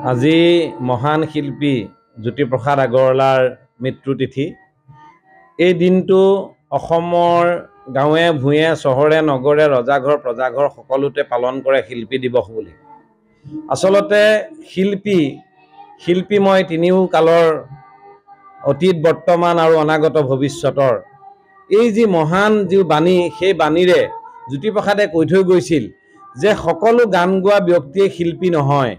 আজি মহান শিল্পী জ্যোতিপ্ৰসাদ আগৰৱালাৰ মৃত্যু তিথি। এই দিনটো অসমৰ গাঁৱে ভূঞে চহৰে নগৰে ৰজাঘৰ প্ৰজাঘৰ সকলোতে পালন কৰে শিল্পী দিৱস বুলি। আচলতে শিল্পীময় তিনিও কালৰ অতীত বৰ্তমান আৰু অনাগত ভৱিষ্যতৰ এই যি মহান যি বাণী, সেই বাণীৰে জ্যোতিপ্ৰসাদে কৈ থৈ গৈছিল যে সকলো গান গোৱা ব্যক্তিয়ে শিল্পী নহয়।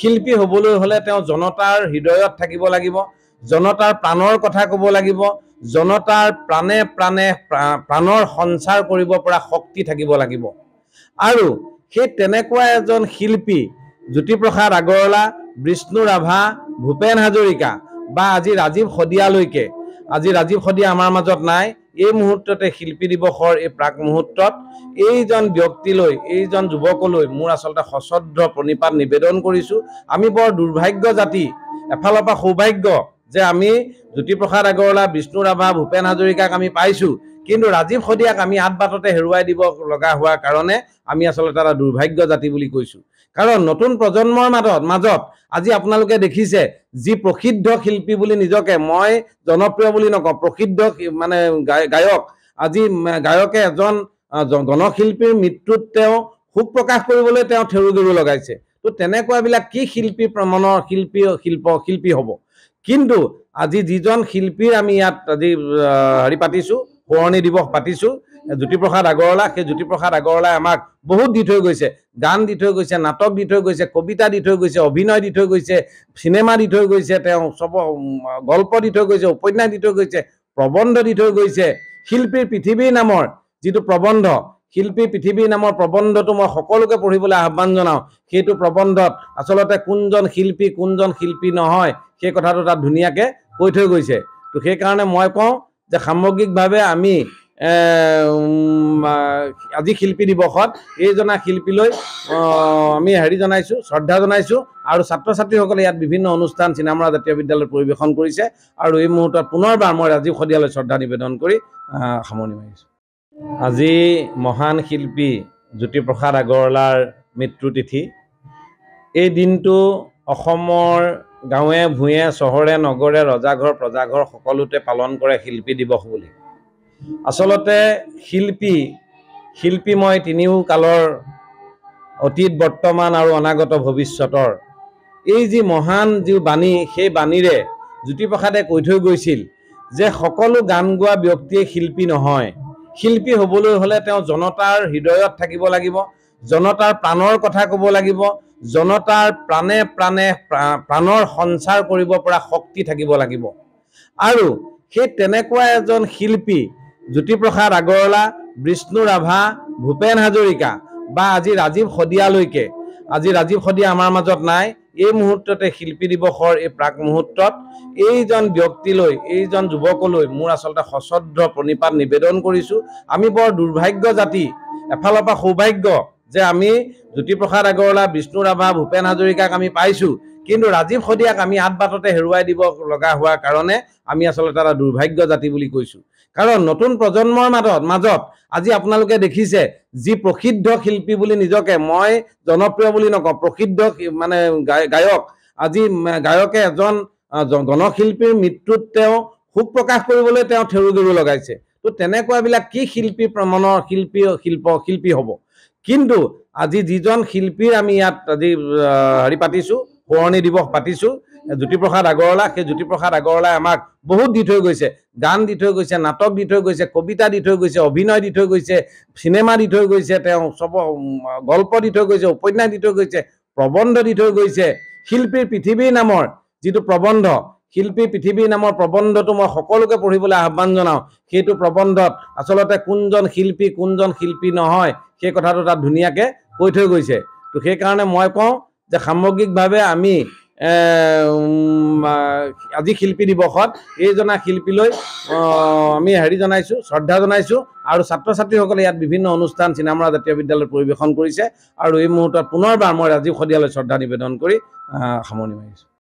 শিল্পী হ'বলৈ হ'লে তেওঁ জনতাৰ হৃদয়ত থাকিব লাগিব, জনতাৰ প্ৰাণৰ কথা ক'ব লাগিব, জনতাৰ প্ৰাণে প্ৰাণে প্ৰাণৰ সঞ্চাৰ কৰিব পৰা শক্তি থাকিব লাগিব। আৰু সেই তেনেকুৱা এজন শিল্পী জ্যোতিপ্ৰসাদ আগৰৱালা, বিষ্ণু ৰাভা, ভূপেন হাজৰিকা বা আজি ৰাজীৱ শদিয়ালৈকে, আজি ৰাজীৱ শদিয়া আমাৰ মাজত নাই, এই মুহূৰ্ততে শিল্পী দিৱসৰ এই প্ৰাক মুহূৰ্তত এইজন ব্যক্তিলৈ, এইজন যুৱকলৈ মোৰ আচলতে সশ্ৰদ্ধ প্ৰণিপাত নিবেদন কৰিছোঁ। আমি বৰ দুৰ্ভাগ্য জাতি, এফালৰ পৰা সৌভাগ্য যে আমি জ্যোতিপ্ৰসাদ আগৰৱালা, বিষ্ণু ৰাভা, ভূপেন হাজৰিকাক আমি পাইছোঁ, কিন্তু ৰাজীৱ শদিয়াক আমি আঠ বাটতে হেৰুৱাই দিব লগা হোৱাৰ কাৰণে আমি আচলতে এটা দুৰ্ভাগ্য জাতি বুলি কৈছোঁ। কাৰণ নতুন প্ৰজন্মৰ মাজত আজি আপোনালোকে দেখিছে যি প্ৰসিদ্ধ শিল্পী বুলি নিজকে, মই জনপ্ৰিয় বুলি নকওঁ, প্ৰসিদ্ধ মানে গায়ক, আজি গায়কে এজন গণশিল্পীৰ মৃত্যুত তেওঁ শোক প্ৰকাশ কৰিবলৈ তেওঁ থেৰু গেৰু লগাইছে। তো তেনেকুৱাবিলাক কি শিল্পী মনৰ শিল্পী হ'ব। কিন্তু আজি যিজন শিল্পীৰ আমি ইয়াত আজি পাতিছোঁ, সোঁৱৰণি দিৱস পাতিছোঁ, জ্যোতিপ্ৰসাদ আগৰৱালা, সেই জ্যোতিপ্ৰসাদ আগৰৱালাই আমাক বহুত দি থৈ গৈছে, গান দি থৈ গৈছে, নাটক দি থৈ গৈছে, কবিতা দি থৈ গৈছে, অভিনয় দি থৈ গৈছে, চিনেমা দি থৈ গৈছে, তেওঁ গল্প দি থৈ গৈছে, উপন্যাস দি থৈ গৈছে, প্ৰবন্ধ দি থৈ গৈছে। শিল্পীৰ পৃথিৱীৰ নামৰ যিটো প্ৰবন্ধ, শিল্পী পৃথিৱীৰ নামৰ প্ৰবন্ধটো মই সকলোকে পঢ়িবলৈ আহ্বান জনাওঁ। সেইটো প্ৰবন্ধত আচলতে কোনজন শিল্পী নহয় সেই কথাটো তাত ধুনীয়াকৈ কৈ থৈ গৈছে। তো সেইকাৰণে মই কওঁ যে সামগ্ৰিকভাৱে আমি আজি শিল্পী দিৱসত এইজনা শিল্পীলৈ আমি জনাইছোঁ, শ্ৰদ্ধা জনাইছোঁ। আৰু ছাত্ৰ ছাত্ৰীসকলে ইয়াত বিভিন্ন অনুষ্ঠান চিনামৰা জাতীয় বিদ্যালয়ত পৰিৱেশন কৰিছে। আৰু এই মুহূৰ্তত পুনৰবাৰ মই ৰাজীৱ শদিয়ালৈ শ্ৰদ্ধা নিবেদন কৰি সামৰণি মাৰিছোঁ। আজি মহান শিল্পী জ্যোতিপ্ৰসাদ আগৰৱালাৰ মৃত্যু তিথি। এই দিনটো অসমৰ গাঁৱে ভূঞে চহৰে নগৰে ৰজাঘৰ প্ৰজাঘৰ সকলোতে পালন কৰে শিল্পী দিৱস বুলি। আচলতে শিল্পীময় তিনিও কালৰ অতীত বৰ্তমান আৰু অনাগত ভৱিষ্যতৰ এই যি মহান যি বাণী, সেই বাণীৰে জ্যোতিপ্ৰসাদে কৈ থৈ গৈছিল যে সকলো গান গোৱা ব্যক্তিয়ে শিল্পী নহয়। শিল্পী হ'বলৈ হ'লে তেওঁ জনতাৰ হৃদয়ত থাকিব লাগিব, জনতাৰ প্ৰাণৰ কথা ক'ব লাগিব, জনতাৰ প্ৰাণে প্ৰাণে প্ৰাণৰ সঞ্চাৰ কৰিব পৰা শক্তি থাকিব লাগিব। আৰু সেই তেনেকুৱা এজন শিল্পী জ্যোতিপ্ৰসাদ আগৰৱালা, বিষ্ণু ৰাভা, ভূপেন হাজৰিকা বা আজি ৰাজীৱ শদিয়ালৈকে, আজি ৰাজীৱ শদিয়া আমাৰ মাজত নাই, এই মুহূৰ্ততে শিল্পী দিৱসৰ এই প্ৰাক মুহূৰ্তত এইজন ব্যক্তিলৈ, এইজন যুৱকলৈ মোৰ আচলতে সশ্ৰদ্ধ প্ৰণিপাত নিবেদন কৰিছোঁ। আমি বৰ দুৰ্ভাগ্য জাতি, এফালৰ পৰা সৌভাগ্য যে আমি জ্যোতিপ্ৰসাদ আগৰৱালা, বিষ্ণু ৰাভা, ভূপেন হাজৰিকাক আমি পাইছোঁ, কিন্তু ৰাজীৱ শদিয়াক আমি আঠ বাটতে হেৰুৱাই দিব লগা হোৱাৰ কাৰণে আমি আচলতে এটা দুৰ্ভাগ্য জাতি বুলি কৈছোঁ। কাৰণ নতুন প্ৰজন্মৰ মাজত আজি আপোনালোকে দেখিছে যি প্ৰসিদ্ধ শিল্পী বুলি নিজকে, মই জনপ্ৰিয় বুলি নকওঁ, প্ৰসিদ্ধ মানে গায়ক, আজি গায়কে এজন গণশিল্পীৰ মৃত্যুত তেওঁ শোক প্ৰকাশ কৰিবলৈ তেওঁ থেৰু গেৰু লগাইছে। তো তেনেকুৱাবিলাক কি শিল্পী মনৰ শিল্পী হ'ব। কিন্তু আজি যিজন শিল্পীৰ আমি ইয়াত আজি পাতিছোঁ, সোঁৱৰণি দিৱস পাতিছোঁ, জ্যোতিপ্ৰসাদ আগৰৱালা, সেই জ্যোতিপ্ৰসাদ আগৰৱালাই আমাক বহুত দি থৈ গৈছে, গান দি থৈ গৈছে, নাটক দি থৈ গৈছে, কবিতা দি থৈ গৈছে, অভিনয় দি থৈ গৈছে, চিনেমা দি থৈ গৈছে, তেওঁ গল্প দি থৈ গৈছে, উপন্যাস দি থৈ গৈছে, প্ৰবন্ধ দি থৈ গৈছে। শিল্পীৰ পৃথিৱীৰ নামৰ যিটো প্ৰবন্ধ, শিল্পী পৃথিৱীৰ নামৰ প্ৰবন্ধটো মই সকলোকে পঢ়িবলৈ আহ্বান জনাওঁ। সেইটো প্ৰবন্ধত আচলতে কোনজন শিল্পী নহয় সেই কথাটো তাত ধুনীয়াকৈ কৈ থৈ গৈছে। তো সেইকাৰণে মই কওঁ যে সামগ্ৰিকভাৱে আমি আজি শিল্পী দিৱসত এইজনা শিল্পীলৈ আমি জনাইছোঁ, শ্ৰদ্ধা জনাইছোঁ। আৰু ছাত্ৰ ছাত্ৰীসকলে ইয়াত বিভিন্ন অনুষ্ঠান চিনামৰা জাতীয় বিদ্যালয়ত পৰিৱেশন কৰিছে। আৰু এই মুহূৰ্তত পুনৰবাৰ মই ৰাজীৱ শদিয়ালৈ শ্ৰদ্ধা নিবেদন কৰি সামৰণি মাৰিছোঁ।